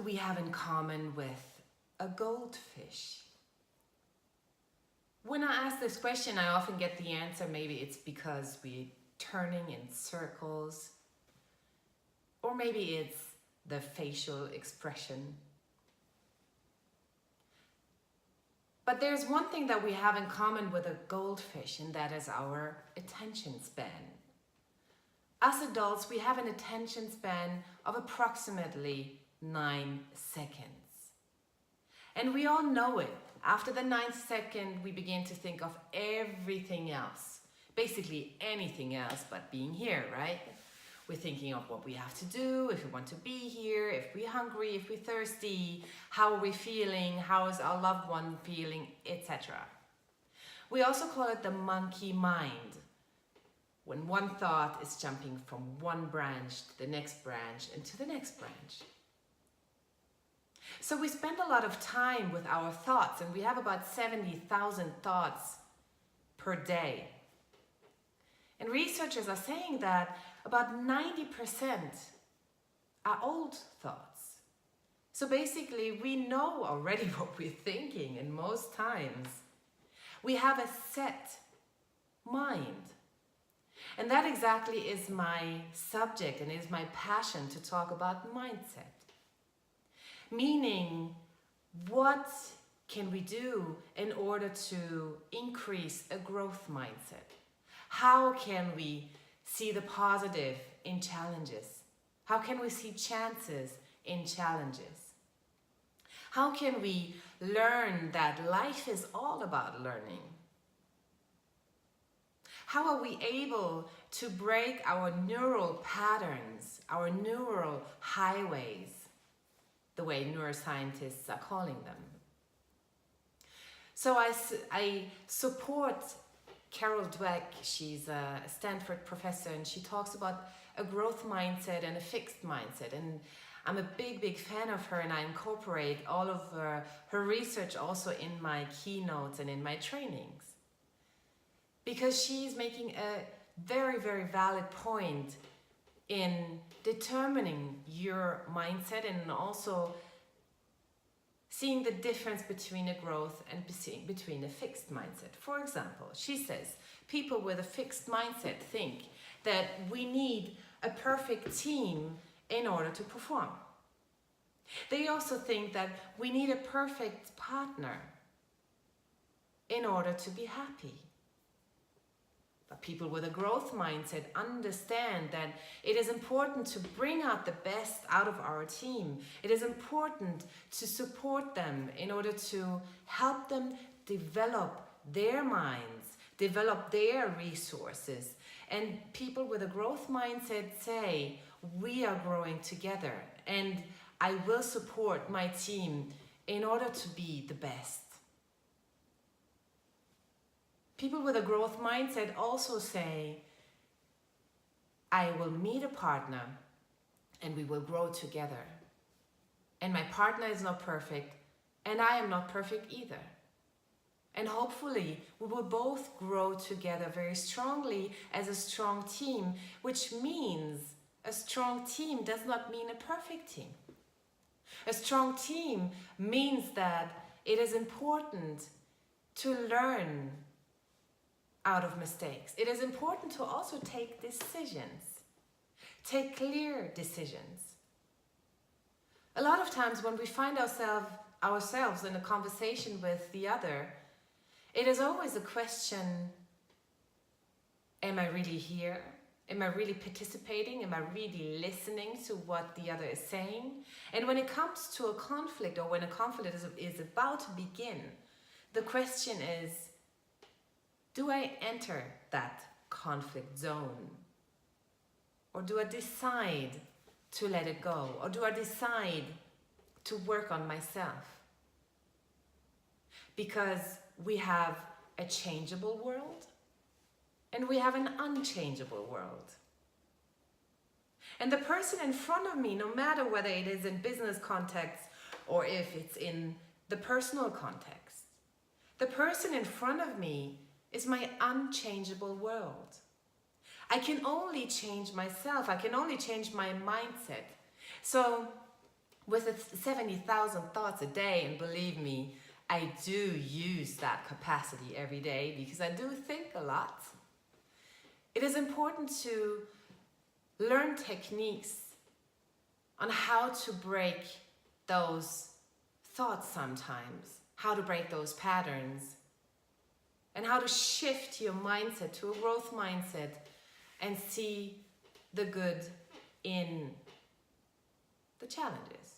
we have in common with a goldfish? When I ask this question, I often get the answer, maybe it's because we're turning in circles, or maybe it's the facial expression. But there's one thing that we have in common with a goldfish, and that is our attention span. As adults, we have an attention span of approximately 9 seconds. And we all know it. After the 9th second, we begin to think of everything else. Basically anything else but being here, right? We're thinking of what we have to do, if we want to be here, if we're hungry, if we're thirsty, how are we feeling, how is our loved one feeling, etc. We also call it the monkey mind, when one thought is jumping from one branch to the next branch and to the next branch. So we spend a lot of time with our thoughts, and we have about 70,000 thoughts per day. And researchers are saying that about 90% are old thoughts. So basically, we know already what we're thinking, and most times we have a set mind. And that exactly is my subject and is my passion, to talk about mindset. Meaning, what can we do in order to increase a growth mindset? How can we see the positive in challenges? How can we see chances in challenges? How can we learn that life is all about learning? How are we able to break our neural patterns, our neural highways, the way neuroscientists are calling them? So I support Carol Dweck. She's a Stanford professor, and she talks about a growth mindset and a fixed mindset. And I'm a big fan of her, and I incorporate all of her research also in my keynotes and in my trainings. Because she's making a very valid point in determining your mindset, and also seeing the difference between a growth and between a fixed mindset. For example, she says people with a fixed mindset think that we need a perfect team in order to perform. They also think that we need a perfect partner in order to be happy. But people with a growth mindset understand that it is important to bring out the best out of our team. It is important to support them in order to help them develop their minds, develop their resources. And people with a growth mindset say, we are growing together, and I will support my team in order to be the best. People with a growth mindset also say, I will meet a partner and we will grow together. And my partner is not perfect, and I am not perfect either. And hopefully we will both grow together very strongly as a strong team, which means a strong team does not mean a perfect team. A strong team means that it is important to learn out of mistakes. It is important to also take decisions, take clear decisions. A lot of times when we find ourselves in a conversation with the other, it is always a question, am I really here? Am I really participating? Am I really listening to what the other is saying? And when it comes to a conflict, or when a conflict is about to begin, the question is, do I enter that conflict zone? Or do I decide to let it go? Or do I decide to work on myself? Because we have a changeable world and we have an unchangeable world. And the person in front of me, no matter whether it is in business context or if it's in the personal context, the person in front of me is my unchangeable world. I can only change myself. I can only change my mindset. So with 70,000 thoughts a day, and believe me, I do use that capacity every day because I do think a lot. It is important to learn techniques on how to break those thoughts sometimes, how to break those patterns, and how to shift your mindset to a growth mindset and see the good in the challenges.